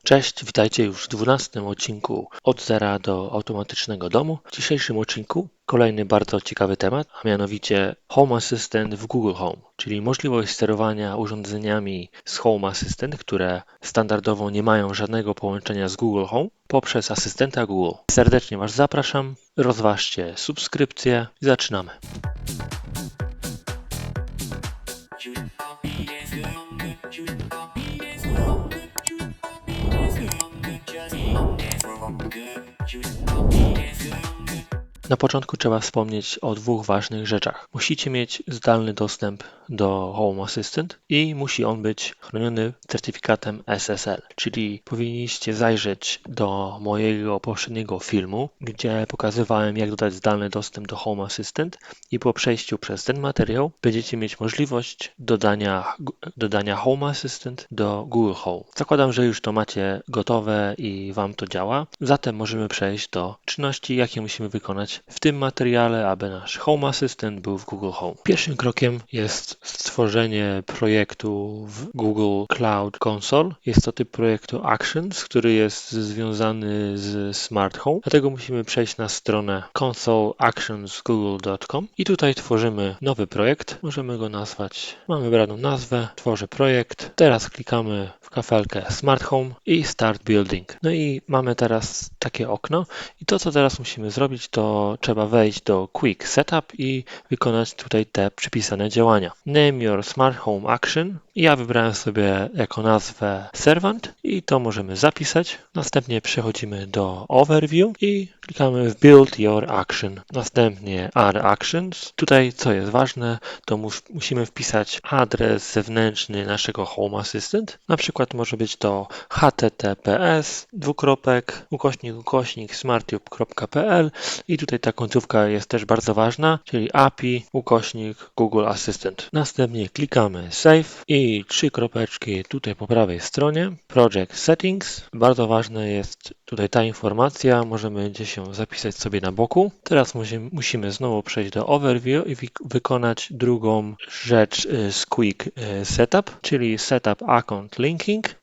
Cześć, witajcie już w 12 odcinku Od zera do automatycznego domu. W dzisiejszym odcinku kolejny bardzo ciekawy temat, a mianowicie Home Assistant w Google Home, czyli możliwość sterowania urządzeniami z Home Assistant, które standardowo nie mają żadnego połączenia z Google Home, poprzez asystenta Google. Serdecznie Was zapraszam, rozważcie subskrypcję i zaczynamy. Na początku trzeba wspomnieć o dwóch ważnych rzeczach. Musicie mieć zdalny dostęp do Home Assistant i musi on być chroniony certyfikatem SSL, czyli powinniście zajrzeć do mojego poprzedniego filmu, gdzie pokazywałem, jak dodać zdalny dostęp do Home Assistant i po przejściu przez ten materiał będziecie mieć możliwość dodania Home Assistant do Google Home. Zakładam, że już to macie gotowe i Wam to działa, zatem możemy przejść do czynności, jakie musimy wykonać w tym materiale, aby nasz Home Assistant był w Google Home. Pierwszym krokiem jest stworzenie projektu w Google Cloud Console. Jest to typ projektu Actions, który jest związany z Smart Home. Dlatego musimy przejść na stronę consoleactionsgoogle.com i tutaj tworzymy nowy projekt. Możemy go nazwać, mamy wybraną nazwę, tworzę projekt. Teraz klikamy w kafelkę Smart Home i Start Building. No i mamy teraz takie okno i to, co teraz musimy zrobić, to trzeba wejść do Quick Setup i wykonać tutaj te przypisane działania. Name your Smart Home Action. Ja wybrałem sobie jako nazwę Servant i to możemy zapisać. Następnie przechodzimy do Overview i klikamy w Build Your Action. Następnie Add Actions. Tutaj, co jest ważne, to musimy wpisać adres zewnętrzny naszego Home Assistant. Na przykład może być to https://smartube.pl i tutaj ta końcówka jest też bardzo ważna, czyli API/Google Assistant. Następnie klikamy Save i 3 kropeczki tutaj po prawej stronie. Project Settings. Bardzo ważna jest tutaj ta informacja, możemy gdzieś się zapisać sobie na boku. Teraz musimy znowu przejść do Overview i wykonać drugą rzecz z Quick Setup, czyli Setup Account Linking.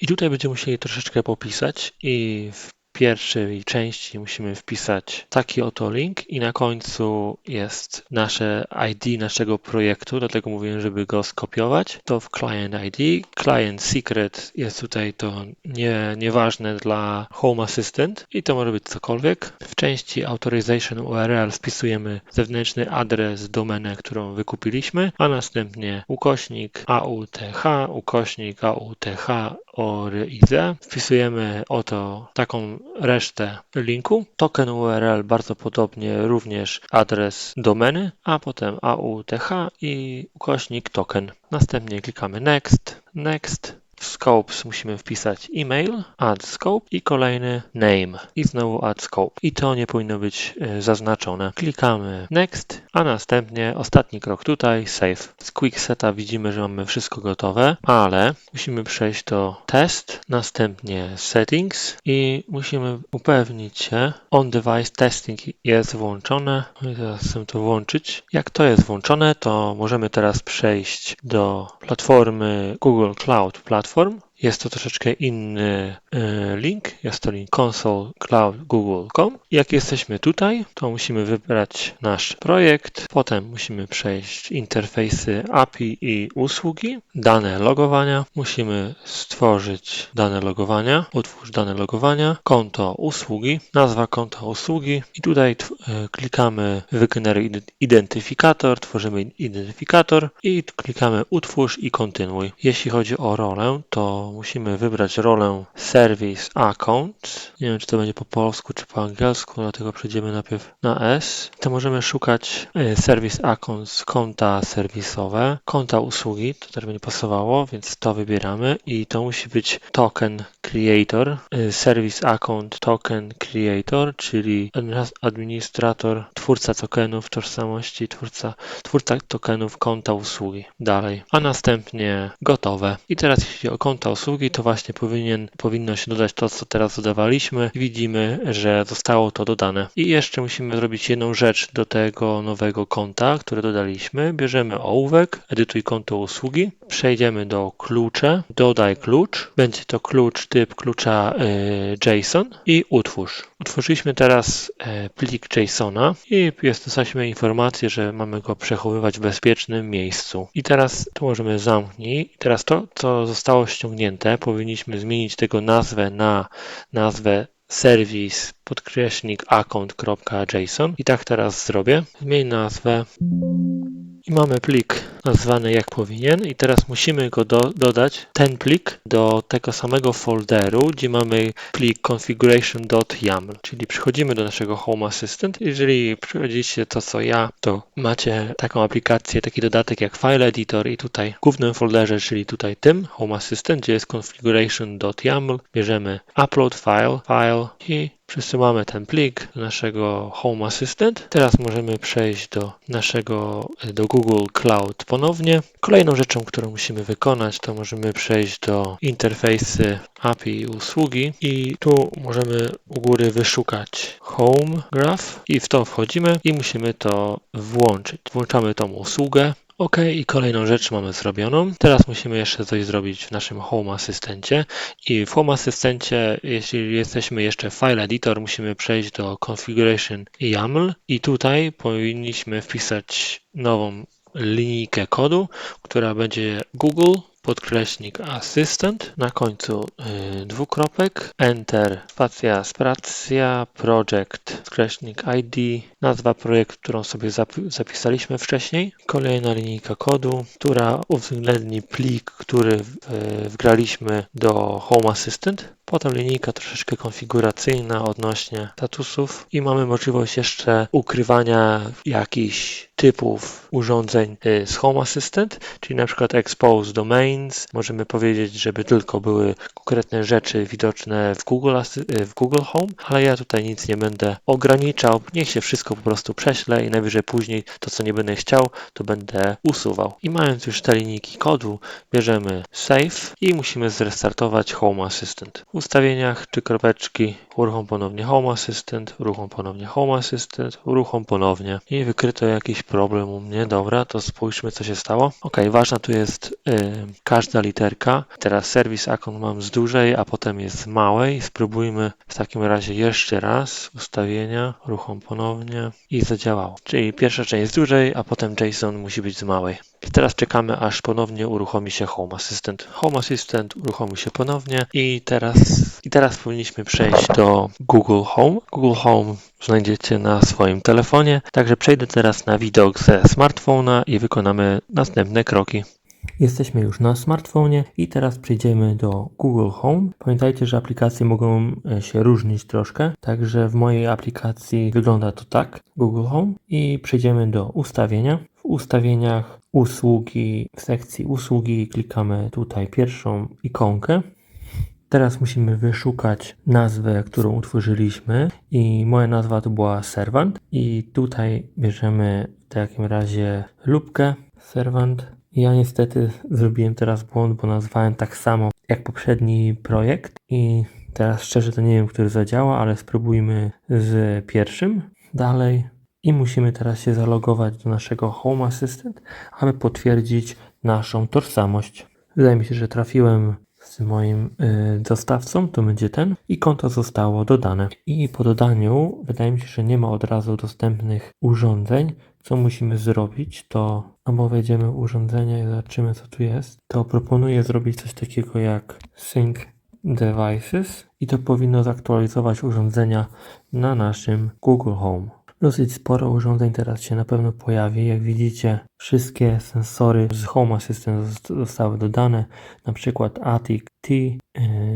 I tutaj będziemy musieli troszeczkę popisać i w pierwszej części musimy wpisać taki oto link i na końcu jest nasze ID naszego projektu, dlatego mówiłem, żeby go skopiować. To w Client ID. Client Secret jest tutaj to nieważne dla Home Assistant i to może być cokolwiek. W części Authorization URL wpisujemy zewnętrzny adres domeny, którą wykupiliśmy, a następnie /AUTH ORIZ. Wpisujemy oto taką resztę linku. Token URL bardzo podobnie również adres domeny, a potem AUTH i /token. Następnie klikamy Next. W Scopes musimy wpisać e-mail, add scope i kolejny name i znowu add scope. I to nie powinno być zaznaczone. Klikamy Next, a następnie ostatni krok tutaj, Save. Z Quick Setup widzimy, że mamy wszystko gotowe, ale musimy przejść do Test, następnie Settings i musimy upewnić się, On Device Testing jest włączone. No i teraz chcę to włączyć. Jak to jest włączone, to możemy teraz przejść do platformy Google Cloud Platform. Jest to troszeczkę inny link, jest to link console.cloud.google.com. Jak jesteśmy tutaj, to musimy wybrać nasz projekt, potem musimy przejść interfejsy API i usługi, dane logowania, musimy stworzyć dane logowania, utwórz dane logowania, konto usługi, nazwa konta usługi i tutaj klikamy wygeneruj identyfikator, tworzymy identyfikator i klikamy utwórz i kontynuuj. Jeśli chodzi o rolę, to musimy wybrać rolę Service Account. Nie wiem, czy to będzie po polsku, czy po angielsku, dlatego przejdziemy najpierw na S. To możemy szukać Service Account z konta serwisowe, konta usługi, to też będzie pasowało, więc to wybieramy i to musi być Token Creator, Service Account Token Creator, czyli administrator, twórca tokenów tożsamości, twórca tokenów konta usługi. Dalej, a następnie gotowe. I teraz jeśli o konta usługi, to właśnie powinno się dodać to, co teraz dodawaliśmy. Widzimy, że zostało to dodane. I jeszcze musimy zrobić jedną rzecz do tego nowego konta, które dodaliśmy. Bierzemy ołówek, edytuj konto usługi, przejdziemy do klucze, dodaj klucz. Będzie to klucz typu typ klucza JSON i utwórz. Utworzyliśmy teraz plik JSON-a i dostaliśmy informację, że mamy go przechowywać w bezpiecznym miejscu. I teraz tu możemy zamknij. I teraz to, co zostało ściągnięte, powinniśmy zmienić tego nazwę na nazwę serwis_account.json i tak teraz zrobię. Zmień nazwę i mamy plik nazwany jak powinien i teraz musimy go dodać, ten plik, do tego samego folderu, gdzie mamy plik configuration.yaml, czyli przychodzimy do naszego Home Assistant. Jeżeli przychodzicie to co ja, to macie taką aplikację, taki dodatek jak File Editor i tutaj w głównym folderze, czyli tutaj tym Home Assistant, gdzie jest configuration.yaml, bierzemy upload file i przesyłamy ten plik do naszego Home Assistant. Teraz możemy przejść do Google Cloud ponownie. Kolejną rzeczą, którą musimy wykonać, to możemy przejść do interfejsy API i usługi i tu możemy u góry wyszukać Home Graph i w to wchodzimy i musimy to włączyć. Włączamy tą usługę. OK, i kolejną rzecz mamy zrobioną. Teraz musimy jeszcze coś zrobić w naszym Home Asystencie i w Home Asystencie, jeśli jesteśmy jeszcze w File Editor, musimy przejść do Configuration YAML i tutaj powinniśmy wpisać nową linijkę kodu, która będzie Google _Assistant, na końcu dwukropek, Enter, spacja, project, /ID, nazwa projektu, którą sobie zapisaliśmy wcześniej, kolejna linijka kodu, która uwzględni plik, który wgraliśmy do Home Assistant, potem linijka troszeczkę konfiguracyjna odnośnie statusów i mamy możliwość jeszcze ukrywania jakichś typów urządzeń z Home Assistant, czyli na przykład expose domains. Możemy powiedzieć, żeby tylko były konkretne rzeczy widoczne w Google Home, ale ja tutaj nic nie będę ograniczał. Niech się wszystko po prostu prześle i najwyżej później to, co nie będę chciał, to będę usuwał. I mając już te linijki kodu, bierzemy save i musimy zrestartować Home Assistant. W ustawieniach 3 kropeczki, uruchom ponownie Home Assistant, uruchom ponownie Home Assistant, uruchom ponownie i wykryto jakiś problem u mnie. Dobra, to spójrzmy, co się stało. OK, ważna tu jest każda literka. Teraz serwis account mam z dużej, a potem jest z małej. Spróbujmy w takim razie jeszcze raz. Ustawienia, uruchom ponownie i zadziałało. Czyli pierwsza część z dużej, a potem JSON musi być z małej. I teraz czekamy, aż ponownie uruchomi się Home Assistant. Home Assistant uruchomi się ponownie i teraz powinniśmy przejść do Google Home. Google Home znajdziecie na swoim telefonie, także przejdę teraz na widok ze smartfona i wykonamy następne kroki. Jesteśmy już na smartfonie i teraz przejdziemy do Google Home. Pamiętajcie, że aplikacje mogą się różnić troszkę, także w mojej aplikacji wygląda to tak, Google Home, i przejdziemy do ustawienia. W ustawieniach usługi, w sekcji usługi klikamy tutaj pierwszą ikonkę. Teraz musimy wyszukać nazwę, którą utworzyliśmy i moja nazwa to była Servant i tutaj bierzemy w takim razie lupkę Servant. Ja niestety zrobiłem teraz błąd, bo nazwałem tak samo jak poprzedni projekt i teraz szczerze to nie wiem, który zadziała, ale spróbujmy z pierwszym. Dalej i musimy teraz się zalogować do naszego Home Assistant, aby potwierdzić naszą tożsamość. Wydaje mi się, że trafiłem z moim dostawcą, to będzie ten i konto zostało dodane. I po dodaniu wydaje mi się, że nie ma od razu dostępnych urządzeń. Co musimy zrobić, to albo wejdziemy w urządzenia i zobaczymy, co tu jest. To proponuję zrobić coś takiego jak Sync Devices i to powinno zaktualizować urządzenia na naszym Google Home. Dosyć sporo urządzeń teraz się na pewno pojawi. Jak widzicie, wszystkie sensory z Home Assistant zostały dodane. Na przykład Attic T,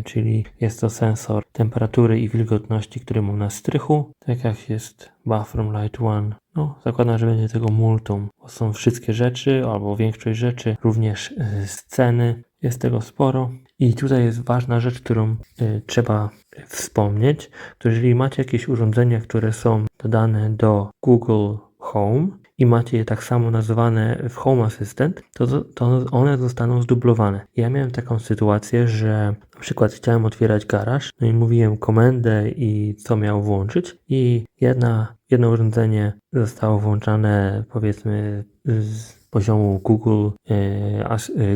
czyli jest to sensor temperatury i wilgotności, który mam na strychu. Tak jak jest Bathroom Light One. No, zakładam, że będzie tego multum, bo są wszystkie rzeczy, albo większość rzeczy, również sceny. Jest tego sporo. I tutaj jest ważna rzecz, którą trzeba wspomnieć, to jeżeli macie jakieś urządzenia, które są dodane do Google Home i macie je tak samo nazwane w Home Assistant, to one zostaną zdublowane. Ja miałem taką sytuację, że na przykład chciałem otwierać garaż, no i mówiłem komendę i co miał włączyć i jedno urządzenie zostało włączane powiedzmy poziomu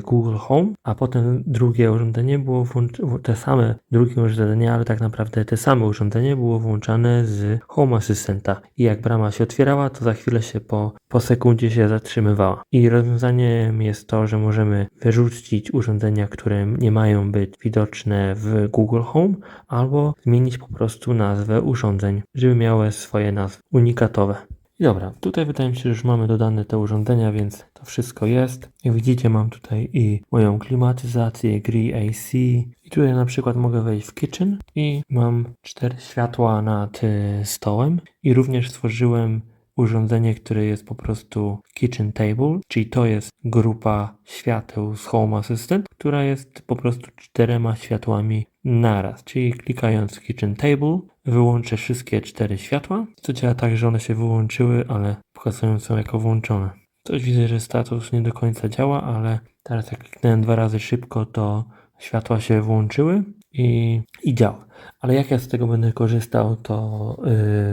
Google Home, a potem drugie urządzenie było te same drugie urządzenie, ale tak naprawdę te same urządzenie było włączane z Home Assistanta. I jak brama się otwierała, to za chwilę się po sekundzie się zatrzymywała. I rozwiązaniem jest to, że możemy wyrzucić urządzenia, które nie mają być widoczne w Google Home, albo zmienić po prostu nazwę urządzeń, żeby miały swoje nazwy unikatowe. I dobra, tutaj wydaje mi się, że już mamy dodane te urządzenia, więc to wszystko jest. Jak widzicie, mam tutaj i moją klimatyzację, Gree AC. I tutaj na przykład mogę wejść w kitchen i mam 4 światła nad stołem. I również stworzyłem urządzenie, które jest po prostu Kitchen Table, czyli to jest grupa świateł z Home Assistant, która jest po prostu 4 światłami naraz. Czyli klikając Kitchen Table wyłączę wszystkie 4 światła. To działa tak, że one się wyłączyły, ale pokazują są jako włączone. Coś widzę, że status nie do końca działa, ale teraz jak kliknąłem 2 razy szybko, to światła się włączyły i działa. Ale jak ja z tego będę korzystał, to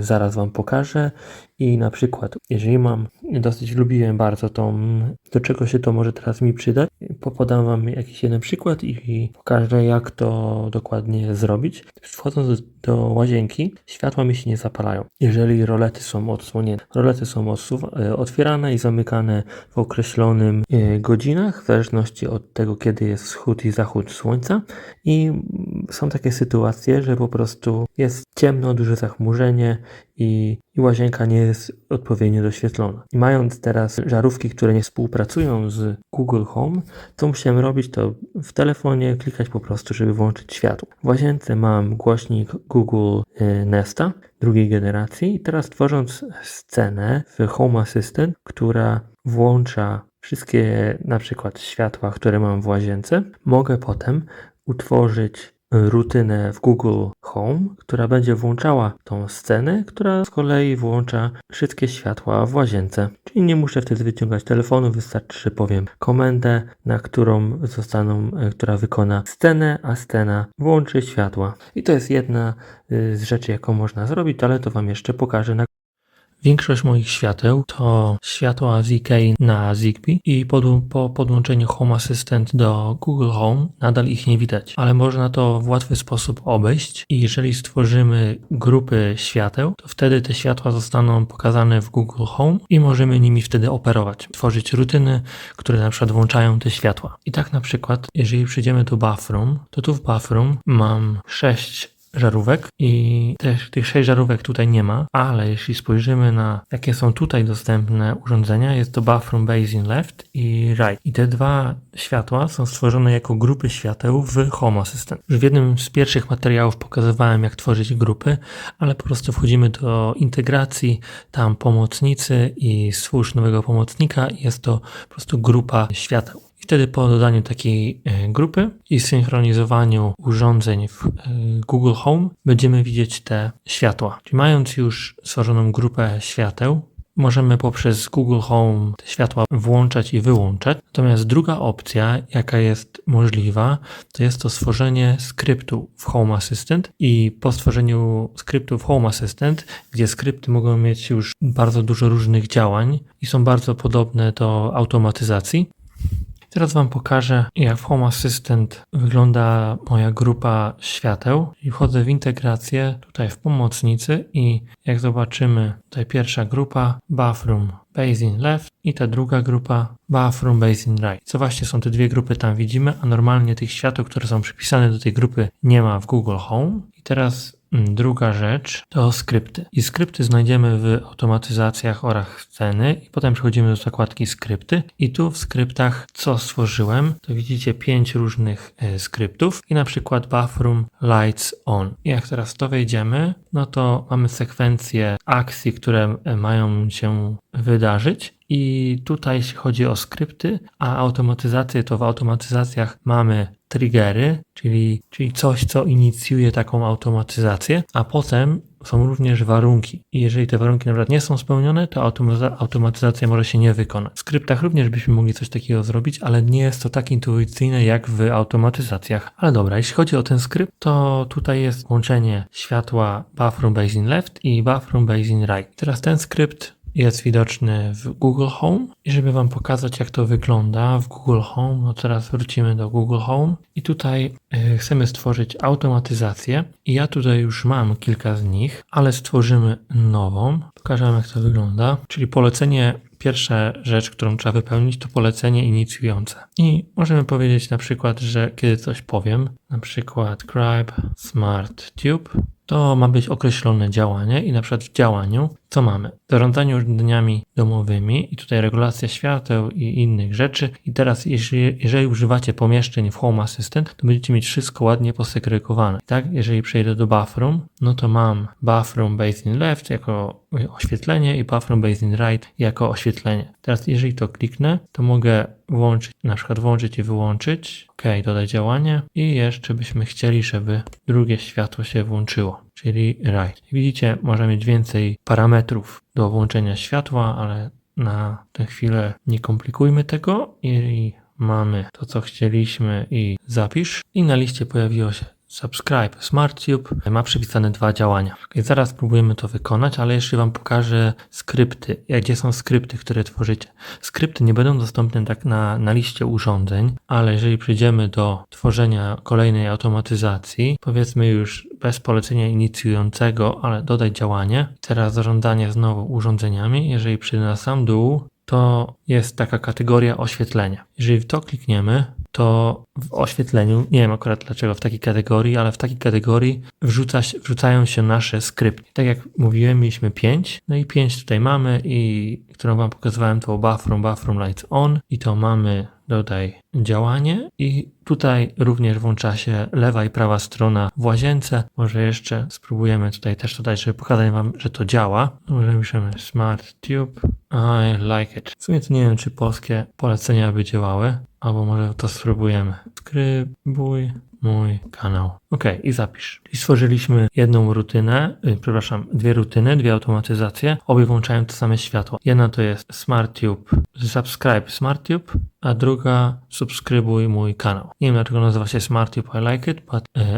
zaraz Wam pokażę. I na przykład, jeżeli dosyć lubiłem bardzo do czego się to może teraz mi przydać, podam Wam jakiś jeden przykład i pokażę, jak to dokładnie zrobić. Wchodząc do łazienki, światła mi się nie zapalają, jeżeli rolety są odsłonięte. Rolety są otwierane i zamykane w określonym godzinach, w zależności od tego, kiedy jest wschód i zachód słońca. I są takie sytuacje, że po prostu jest ciemno, duże zachmurzenie i łazienka nie jest odpowiednio doświetlona. I mając teraz żarówki, które nie współpracują z Google Home, co musiałem robić, to w telefonie klikać po prostu, żeby włączyć światło. W łazience mam głośnik Google Nesta drugiej generacji i teraz tworząc scenę w Home Assistant, która włącza wszystkie na przykład światła, które mam w łazience, mogę potem utworzyć rutynę w Google Home, która będzie włączała tą scenę, która z kolei włącza wszystkie światła w łazience. Czyli nie muszę wtedy wyciągać telefonu, wystarczy, że powiem komendę, która wykona scenę, a scena włączy światła. I to jest jedna z rzeczy, jaką można zrobić, ale to Wam jeszcze pokażę na Większość moich świateł to światła ZK na Zigbee i po podłączeniu Home Assistant do Google Home nadal ich nie widać, ale można to w łatwy sposób obejść i jeżeli stworzymy grupy świateł, to wtedy te światła zostaną pokazane w Google Home i możemy nimi wtedy operować, tworzyć rutyny, które na przykład włączają te światła. I tak na przykład, jeżeli przejdziemy do Bathroom, to tu w Bathroom mam 6 żarówek i tych 6 żarówek tutaj nie ma, ale jeśli spojrzymy na jakie są tutaj dostępne urządzenia, jest to Bathroom Basin Left i Right. I te 2 światła są stworzone jako grupy świateł w Home Assistant. Już w jednym z pierwszych materiałów pokazywałem, jak tworzyć grupy, ale po prostu wchodzimy do integracji, tam pomocnicy i stwórz nowego pomocnika i jest to po prostu grupa świateł. Wtedy po dodaniu takiej grupy i synchronizowaniu urządzeń w Google Home będziemy widzieć te światła. Czyli mając już stworzoną grupę świateł, możemy poprzez Google Home te światła włączać i wyłączać. Natomiast druga opcja, jaka jest możliwa, to jest to stworzenie skryptu w Home Assistant i po stworzeniu skryptu w Home Assistant, gdzie skrypty mogą mieć już bardzo dużo różnych działań i są bardzo podobne do automatyzacji. Teraz Wam pokażę, jak w Home Assistant wygląda moja grupa świateł. I wchodzę w integrację, tutaj w pomocnicy i jak zobaczymy, tutaj pierwsza grupa Bathroom Basin Left i ta druga grupa Bathroom Basin Right. Co właśnie są te 2 grupy tam widzimy, a normalnie tych świateł, które są przypisane do tej grupy nie ma w Google Home. I teraz druga rzecz to skrypty. I skrypty znajdziemy w automatyzacjach oraz sceny i potem przechodzimy do zakładki skrypty i tu w skryptach co stworzyłem, to widzicie 5 różnych skryptów i na przykład Bathroom Lights On. I jak teraz w to wejdziemy, no to mamy sekwencję akcji, które mają się wydarzyć. I tutaj jeśli chodzi o skrypty, a automatyzację, to w automatyzacjach mamy triggery, czyli coś, co inicjuje taką automatyzację, a potem są również warunki. I jeżeli te warunki na przykład nie są spełnione, to automatyzacja może się nie wykonać. W skryptach również byśmy mogli coś takiego zrobić, ale nie jest to tak intuicyjne jak w automatyzacjach. Ale dobra, jeśli chodzi o ten skrypt, to tutaj jest łączenie światła Bathroom Basin Left i Bathroom Basin Right. Teraz ten skrypt jest widoczny w Google Home i żeby Wam pokazać, jak to wygląda w Google Home, no teraz wrócimy do Google Home i tutaj chcemy stworzyć automatyzację i ja tutaj już mam kilka z nich, ale stworzymy nową. Pokażę Wam, jak to wygląda, czyli polecenie. Pierwsza rzecz, którą trzeba wypełnić, to polecenie inicjujące. I możemy powiedzieć na przykład, że kiedy coś powiem, na przykład subscribe smart tube, to ma być określone działanie i na przykład w działaniu co mamy? Zarządzanie urządzeniami domowymi i tutaj regulacja świateł i innych rzeczy. I teraz jeżeli używacie pomieszczeń w Home Assistant, to będziecie mieć wszystko ładnie posegregowane. Tak? Jeżeli przejdę do bathroom, no to mam bathroom basin left jako oświetlenie i bathroom basin right jako oświetlenie. Teraz jeżeli to kliknę, to mogę włączyć, na przykład włączyć i wyłączyć. OK, dodaj działanie i jeszcze byśmy chcieli, żeby drugie światło się włączyło, czyli right. Widzicie, możemy mieć więcej parametrów do włączenia światła, ale na tę chwilę nie komplikujmy tego i mamy to, co chcieliśmy i zapisz. I na liście pojawiło się Subscribe SmartTube. Ma przypisane 2 działania. I zaraz spróbujemy to wykonać, ale jeszcze Wam pokażę skrypty. Gdzie są skrypty, które tworzycie? Skrypty nie będą dostępne tak na liście urządzeń, ale jeżeli przejdziemy do tworzenia kolejnej automatyzacji, powiedzmy już bez polecenia inicjującego, ale dodaj działanie. Teraz zarządzanie znowu urządzeniami. Jeżeli przyjdę na sam dół, to jest taka kategoria oświetlenia. Jeżeli w to klikniemy, to w oświetleniu, nie wiem akurat dlaczego w takiej kategorii, ale w takiej kategorii wrzucają się nasze skrypty. Tak jak mówiłem, mieliśmy 5, no i 5 tutaj mamy i którą Wam pokazywałem, to bathroom lights on i to mamy dodaj działanie i tutaj również włącza się lewa i prawa strona w łazience. Może jeszcze spróbujemy tutaj też dodać, żeby pokazać Wam, że to działa. Może piszemy Smart Tube, I like it. W sumie to nie wiem, czy polskie polecenia by działały, albo może to spróbujemy. Subskrybuj mój kanał. OK, i zapisz. I stworzyliśmy jedną rutynę, dwie rutyny, 2 automatyzacje. Obie włączają to same światło. Jedna to jest SmartTube, subscribe SmartTube, a druga subskrybuj mój kanał. Nie wiem, dlaczego nazywa się SmartTube, I like it,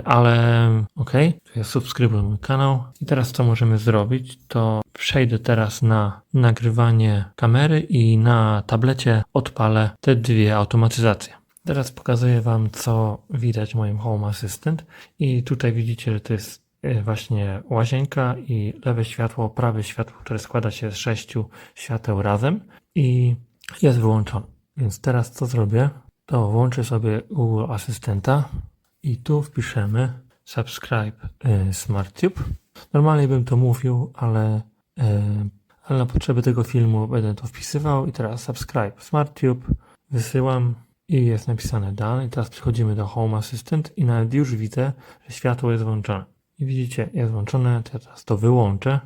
ale OK, to jest subskrybuj mój kanał. I teraz co możemy zrobić, to przejdę teraz na nagrywanie kamery i na tablecie odpalę te 2 automatyzacje. Teraz pokazuję Wam, co widać w moim Home Assistant i tutaj widzicie, że to jest właśnie łazienka i lewe światło, prawe światło, które składa się z 6 świateł razem i jest wyłączone. Więc teraz co zrobię, to włączę sobie Google Asystenta i tu wpiszemy subscribe SmartTube. Normalnie bym to mówił, ale na potrzeby tego filmu będę to wpisywał i teraz subscribe SmartTube, wysyłam. I jest napisane done. I teraz przechodzimy do Home Assistant i nawet już widzę, że światło jest włączone. I widzicie, jest włączone, to ja teraz to wyłączę.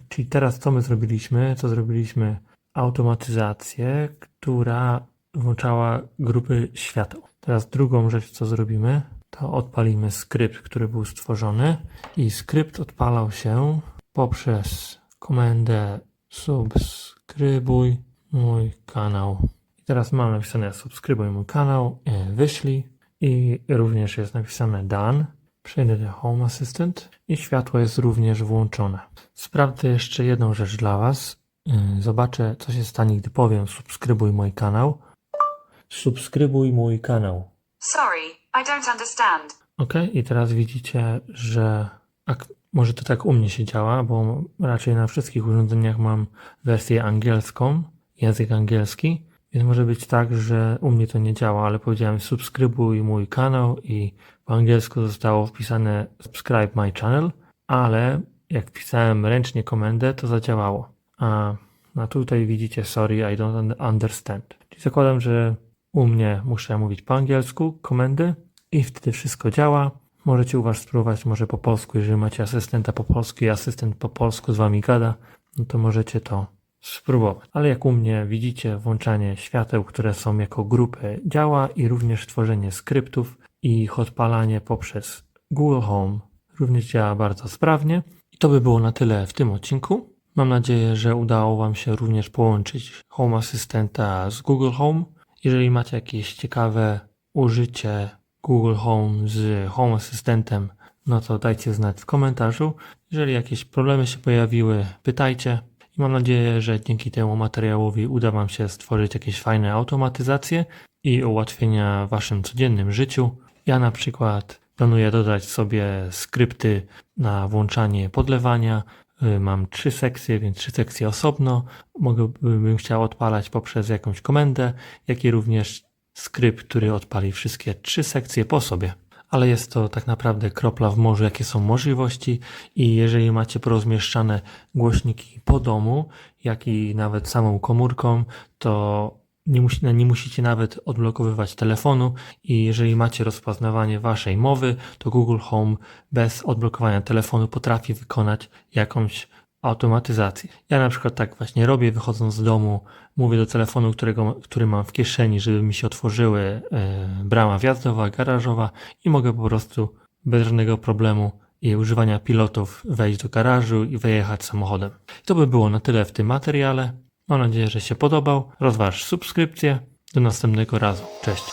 Czyli teraz co my zrobiliśmy? To zrobiliśmy automatyzację, która włączała grupy świateł. Teraz drugą rzecz, co zrobimy, to odpalimy skrypt, który był stworzony i skrypt odpalał się poprzez komendę subskrybuj mój kanał. Teraz mam napisane subskrybuj mój kanał, wyślij i również jest napisane done. Przejdę do Home Assistant i światło jest również włączone. Sprawdzę jeszcze jedną rzecz dla Was. Zobaczę, co się stanie, gdy powiem subskrybuj mój kanał. Subskrybuj mój kanał. Sorry, I don't understand. OK, i teraz widzicie, że może to tak u mnie się działa, bo raczej na wszystkich urządzeniach mam wersję angielską, język angielski. Więc może być tak, że u mnie to nie działa, ale powiedziałem subskrybuj mój kanał i po angielsku zostało wpisane subscribe my channel, ale jak wpisałem ręcznie komendę, to zadziałało. A tutaj widzicie sorry, I don't understand. Czyli zakładam, że u mnie muszę mówić po angielsku komendy i wtedy wszystko działa. Możecie u Was spróbować może po polsku, jeżeli macie asystenta po polsku i asystent po polsku z Wami gada, no to możecie to spróbować. Ale jak u mnie widzicie, włączanie świateł, które są jako grupy działa i również tworzenie skryptów i ich odpalanie poprzez Google Home również działa bardzo sprawnie. I to by było na tyle w tym odcinku. Mam nadzieję, że udało Wam się również połączyć Home Assistanta z Google Home. Jeżeli macie jakieś ciekawe użycie Google Home z Home Assistentem, no to dajcie znać w komentarzu. Jeżeli jakieś problemy się pojawiły, pytajcie. I Mam nadzieję, że dzięki temu materiałowi uda Wam się stworzyć jakieś fajne automatyzacje i ułatwienia w Waszym codziennym życiu. Ja na przykład planuję dodać sobie skrypty na włączanie podlewania. Mam 3 sekcje, więc 3 sekcje osobno. Bym chciał odpalać poprzez jakąś komendę, jak i również skrypt, który odpali wszystkie 3 sekcje po sobie. Ale jest to tak naprawdę kropla w morzu, jakie są możliwości i jeżeli macie porozmieszczane głośniki po domu, jak i nawet samą komórką, to nie musicie nawet odblokowywać telefonu i jeżeli macie rozpoznawanie waszej mowy, to Google Home bez odblokowania telefonu potrafi wykonać jakąś automatyzację. Ja na przykład tak właśnie robię, wychodząc z domu, mówię do telefonu, który mam w kieszeni, żeby mi się otworzyły brama wjazdowa, garażowa i mogę po prostu bez żadnego problemu i używania pilotów wejść do garażu i wyjechać samochodem. To by było na tyle w tym materiale. Mam nadzieję, że się podobał. Rozważ subskrypcję. Do następnego razu. Cześć.